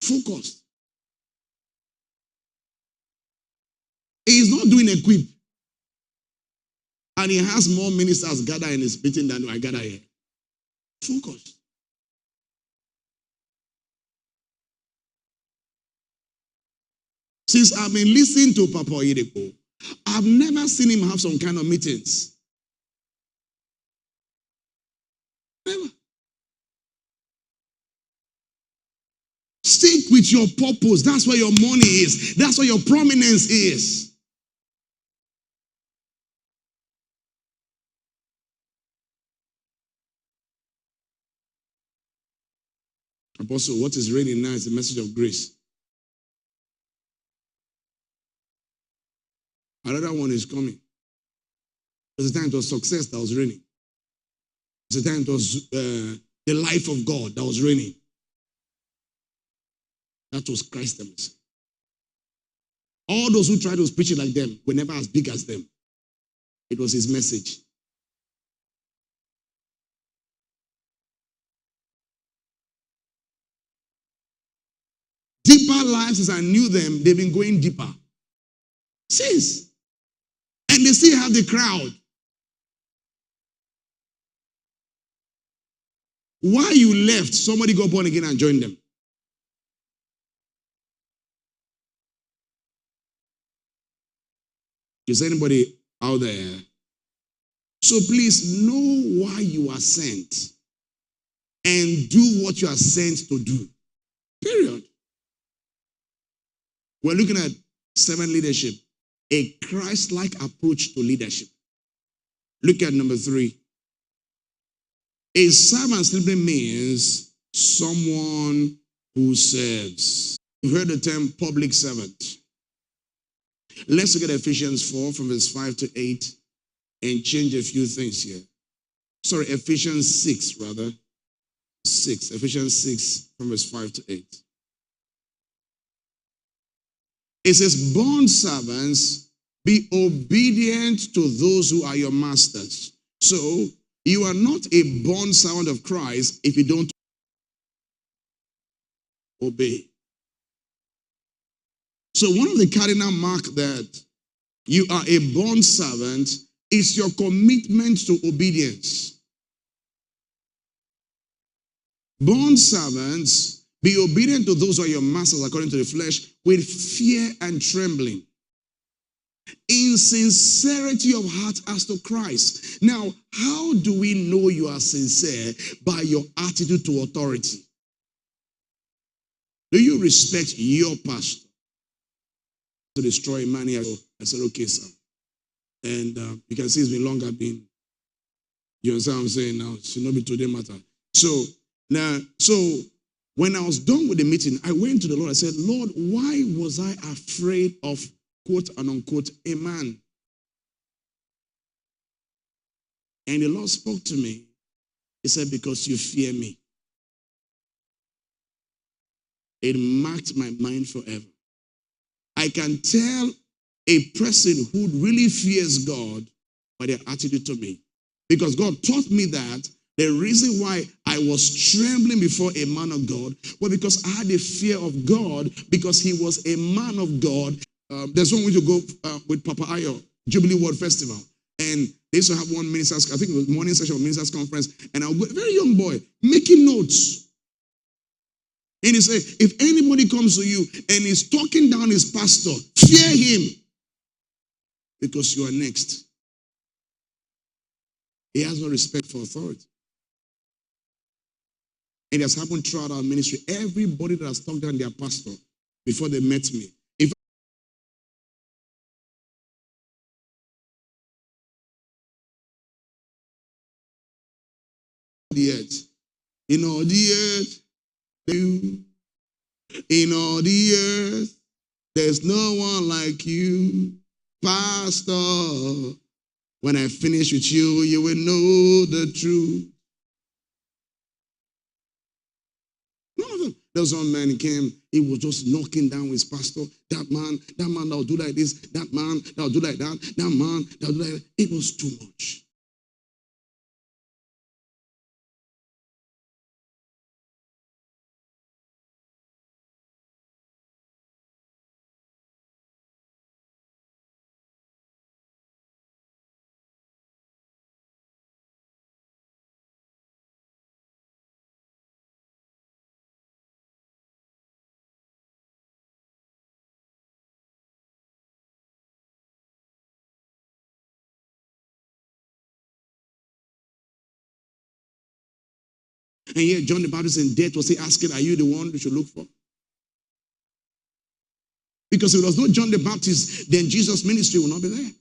Focused. He's not doing a quip. And he has more ministers gather in his meeting than I gather here. Focus. Since I've been listening to Papa Oyedepo, I've never seen him have some kind of meetings. Never. Stick with your purpose. That's where your money is. That's where your prominence is. Apostle, what is reigning now is the message of grace. Another one is coming. There's a time it was success that was reigning. There's a time it was the life of God that was reigning. That was Christ themselves. All those who tried to preach it like them were never as big as them. It was his message. Deeper lives, as I knew them, they've been going deeper. Since. And they still have the crowd. Why you left, somebody got born again and joined them. Is anybody out there? So please know why you are sent and do what you are sent to do. Period. We're looking at 7 leadership, a Christ-like approach to leadership. Look at number 3. A servant simply means someone who serves. You've heard the term public servant. Let's look at Ephesians 4 from verse 5 to 8 and change a few things here. Sorry, Ephesians 6 rather. 6. Ephesians 6 from verse 5 to 8. It says, bond servants, be obedient to those who are your masters. So, you are not a bond servant of Christ if you don't obey. So one of the cardinal marks that you are a bond servant is your commitment to obedience. Bond servants, be obedient to those who are your masters according to the flesh with fear and trembling, in sincerity of heart as to Christ. Now, how do we know you are sincere? By your attitude to authority. Do you respect your pastor? To destroy a man here, I said, okay, sir. And you can see it's been long I've been. You understand what I'm saying now? It should not be today matter. So when I was done with the meeting, I went to the Lord. I said, Lord, why was I afraid of quote and unquote a man? And the Lord spoke to me. He said, because you fear me. It marked my mind forever. I can tell a person who really fears God by their attitude to me. Because God taught me that the reason why I was trembling before a man of God was because I had a fear of God because he was a man of God. There's one way to go with Papa Ayo, Jubilee World Festival. And they used to have one ministers, I think it was morning session of ministers conference, and I was a very young boy making notes. And he said, if anybody comes to you and is talking down his pastor, fear him because you are next. He has no respect for authority. It has happened throughout our ministry. Everybody that has talked down their pastor before they met me. If the earth, in all the earth, in all the earth, there's no one like you, Pastor. When I finish with you, you will know the truth. None of them. There was one man, he came, he was just knocking down his pastor. That man that will do like this. That man that will do like that. That man that will do like that. It was too much. And yet John the Baptist in death was he asking, are you the one we should look for? Because if it was not John the Baptist, then Jesus' ministry will not be there.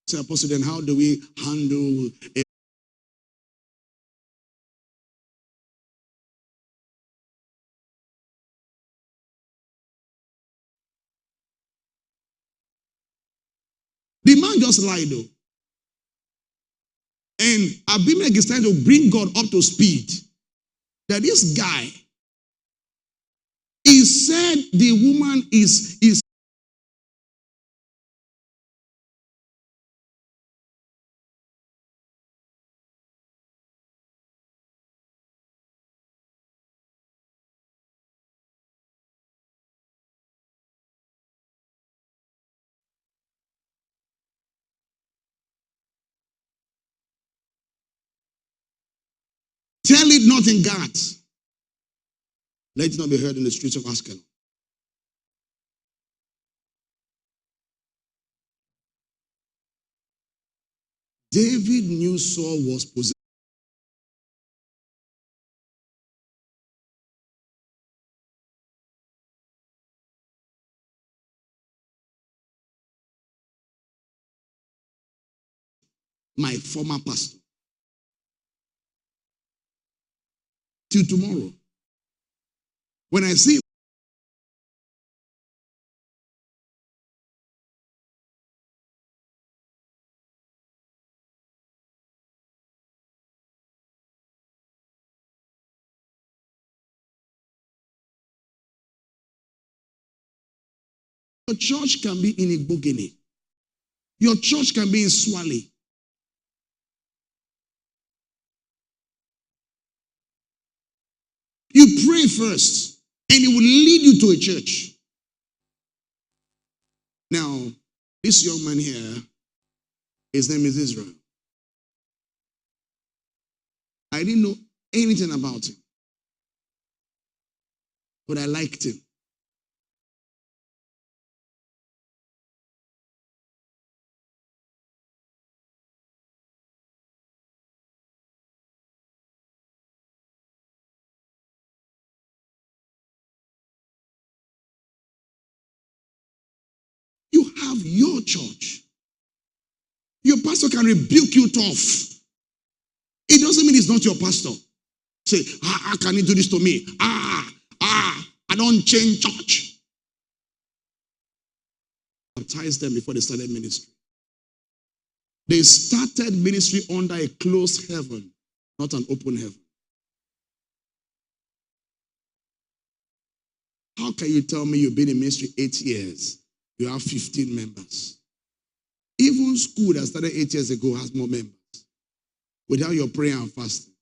So, Apostle, then how do we handle it? The man just lied though. And Abimelech is trying to bring God up to speed. That this guy, he said the woman is tell it not in Gath. Let it not be heard in the streets of Askelon. David knew Saul was possessed. My former pastor. Till tomorrow. When I see your church can be in Igbogene. Your church can be in Swale. You pray first, and it will lead you to a church. Now, this young man here, his name is Israel. I didn't know anything about him, but I liked him. You have your church. Your pastor can rebuke you tough. It doesn't mean he's not your pastor. Say, how can he do this to me? I don't change church. Baptize them before they started ministry. They started ministry under a closed heaven, not an open heaven. How can you tell me you've been in ministry 8 years? You have 15 members. Even school that started 8 years ago has more members. Without your prayer and fasting.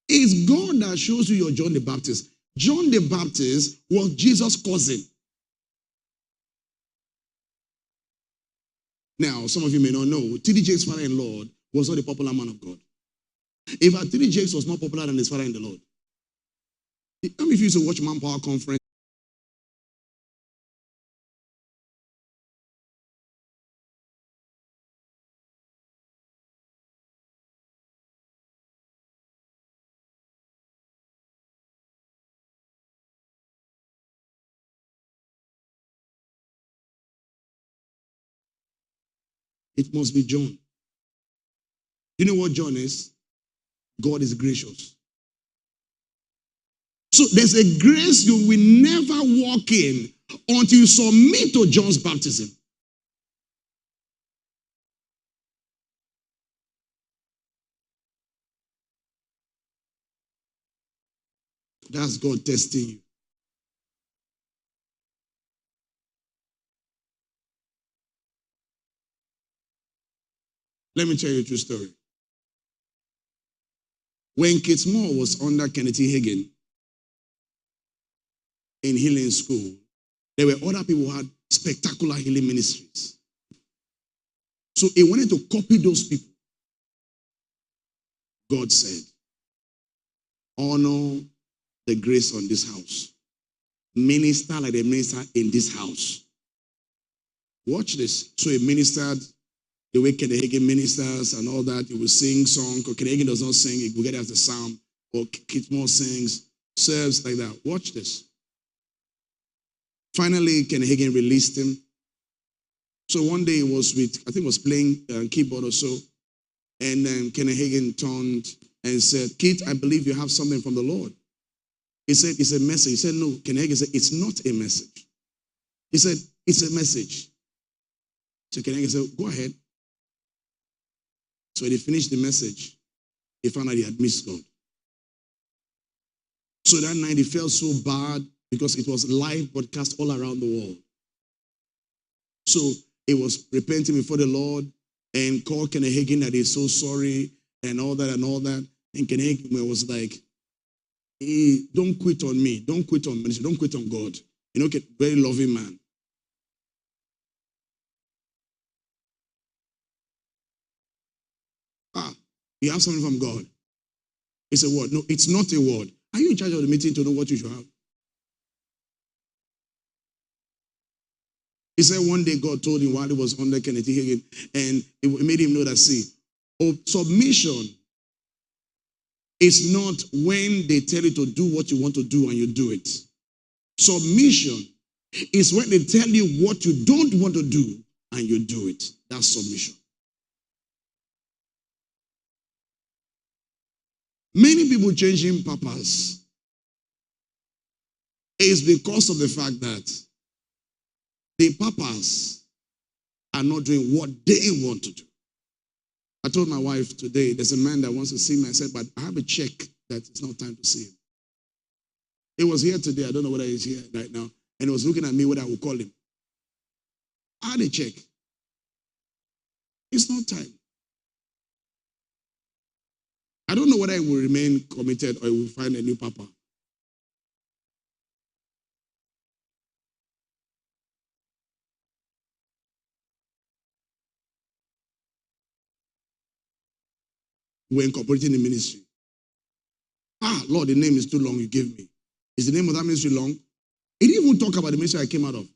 It's God that shows you your John the Baptist. John the Baptist was Jesus' cousin. Now, some of you may not know, T.D. Jakes' father-in-law was not a popular man of God. In fact, T.D. Jakes was more popular than his father in the Lord. How many of you used to watch Manpower Conference? It must be John. You know what John is? God is gracious. So there's a grace you will never walk in until you submit to John's baptism. That's God testing you. Let me tell you a true story. When Kate Moore was under Kenneth E. Hagin in healing school, there were other people who had spectacular healing ministries. So he wanted to copy those people. God said, honor the grace on this house. Minister like the minister in this house. Watch this. So he ministered the way Kenneth Hagin ministers and all that. He will sing song. Or Kenneth Hagin does not sing. He will get it as a psalm. Or Kit Moore sings, serves like that. Watch this. Finally, Kenneth Hagin released him. So one day he was was playing keyboard or so. And then Kenneth Hagin turned and said, Kit, I believe you have something from the Lord. He said, it's a message. He said, no. Kenneth Hagin said, it's not a message. He said, it's a message. So Kenneth Hagin said, go ahead. So when he finished the message, he found out he had missed God. So that night he felt so bad because it was live broadcast all around the world. So he was repenting before the Lord and called Kenneth Hagin that he's so sorry and all that and all that. And Kenneth Hagin was like, hey, don't quit on me. Don't quit on ministry. Don't quit on God. You know, very loving man. You have something from God. It's a word. No, it's not a word. Are you in charge of the meeting to know what you should have? He said one day God told him while he was under Kenneth Hagin, and it made him know that, see, submission is not when they tell you to do what you want to do and you do it. Submission is when they tell you what you don't want to do and you do it. That's submission. Many people changing purpose is because of the fact that the purpose are not doing what they want to do. I told my wife today, there's a man that wants to see me. I said, but I have a check that it's not time to see him. He was here today. I don't know whether he's here right now. And he was looking at me whether I would call him. I had a check. It's not time. I don't know whether he will remain committed or he will find a new papa. We're incorporating the ministry. Lord, the name is too long you gave me. Is the name of that ministry long? He didn't even talk about the ministry I came out of.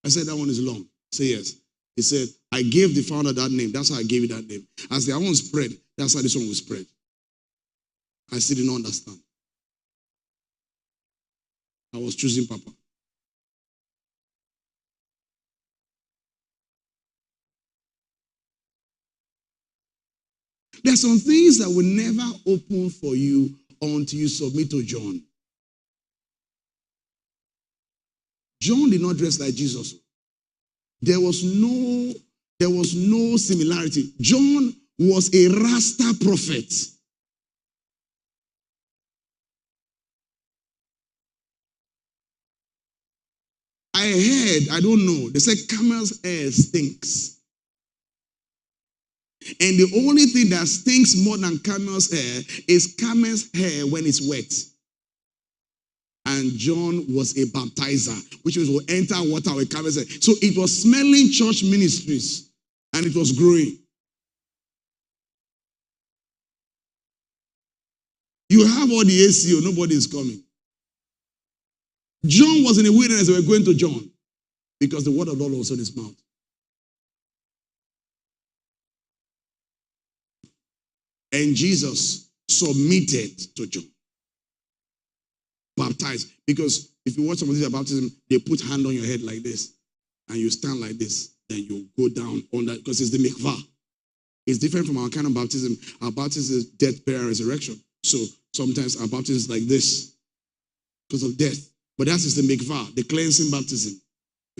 I said, that one is long. Say yes. He said, I gave the founder that name. That's how I gave you that name. As the other one spread, that's how this one will spread. I still didn't understand. I was choosing Papa. There are some things that will never open for you until you submit to John. John did not dress like Jesus. There was no similarity. John was a Rasta prophet. I heard, I don't know, they said camel's hair stinks. And the only thing that stinks more than camel's hair is camel's hair when it's wet. And John was a baptizer, which was will enter water with camel's hair. So it was smelling church ministries, and it was growing. You have all the ACO, nobody is coming. John was in the wilderness, they were going to John because the word of the Lord was in his mouth. And Jesus submitted to John. Baptized. Because if you watch some of these baptism, they put hand on your head like this. And you stand like this. Then you go down on that. Because it's the mikvah. It's different from our kind of baptism. Our baptism is death, burial, resurrection. So sometimes our baptism is like this. Because of death. But that is the mikvah, the cleansing baptism.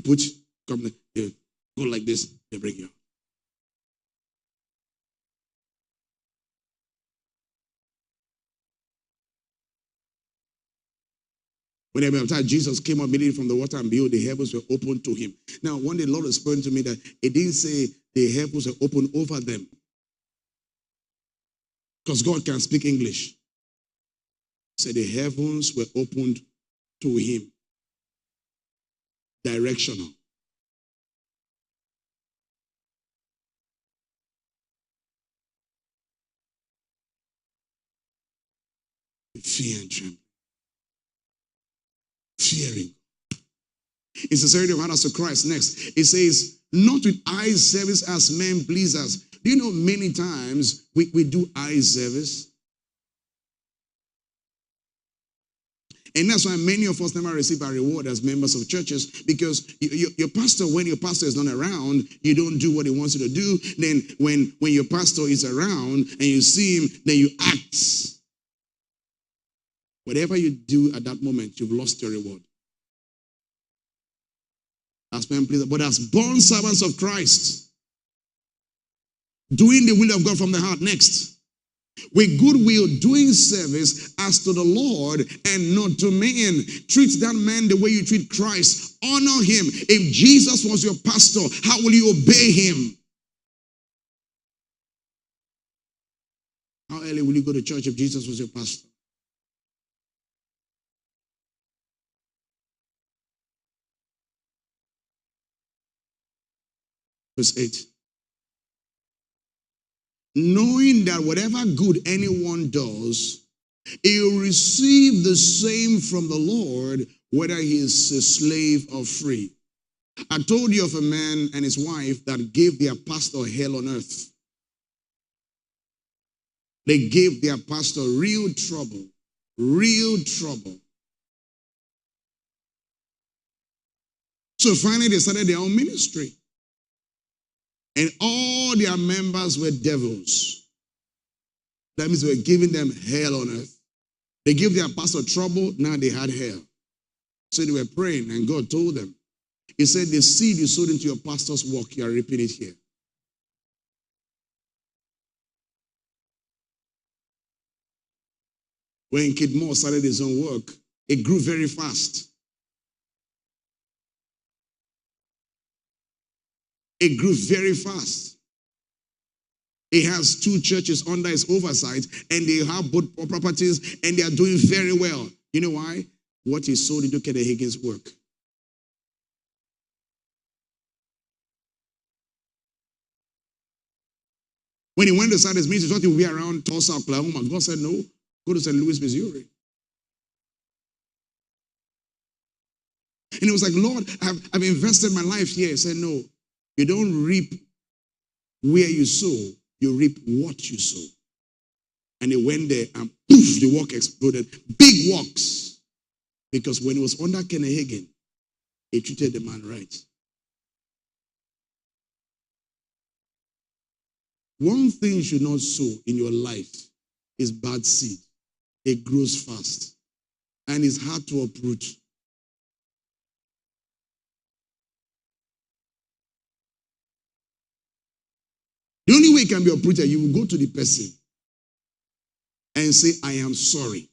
You go like this, they bring you out. When they were baptized, Jesus came up immediately from the water, and behold, the heavens were opened to him. Now, one day the Lord explained to me that it didn't say the heavens were opened over them. Because God can speak English. He said the heavens were opened to him. Directional. fear and tremble. Fearing. In sincerity of heart as to Christ. Next, it says, not with eye service as men please us. Do you know many times we do eye service? And that's why many of us never receive a reward as members of churches, because your pastor, when your pastor is not around, you don't do what he wants you to do. Then when your pastor is around and you see him, then you act. Whatever you do at that moment, you've lost your reward. As men please, but as born servants of Christ, doing the will of God from the heart. Next. With good will, doing service as to the Lord and not to men. Treat that man the way you treat Christ. Honor him. If Jesus was your pastor, how will you obey him? How early will you go to church if Jesus was your pastor? Verse 8. Knowing that whatever good anyone does, he will receive the same from the Lord, whether he is a slave or free. I told you of a man and his wife that gave their pastor hell on earth. They gave their pastor real trouble. Real trouble. So finally they started their own ministry. And all their members were devils. That means we were giving them hell on earth. They gave their pastor trouble, now they had hell. So they were praying, and God told them. He said, the seed you sowed into your pastor's work, you are reaping it here. When Kid Moore started his own work, it grew very fast. It grew very fast. He has 2 churches under his oversight, and they have both properties, and they are doing very well. You know why? What he sold into Kenneth Hagin's work. When he went to start his ministry, he thought he would be around Tulsa, Oklahoma. God said, no, go to St. Louis, Missouri. And he was like, Lord, I've invested my life here. He said, no, you don't reap where you sow, you reap what you sow. And he went there and poof, the work exploded. Big works. Because when he was under Kenneth Hagin, he treated the man right. One thing you should not sow in your life is bad seed. It grows fast and it's hard to uproot. The only way it can be uprooted, you will go to the person and say, I am sorry.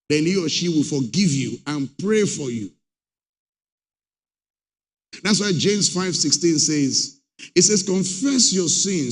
Then he or she will forgive you and pray for you. That's why James 5:16 says, it says, confess your sins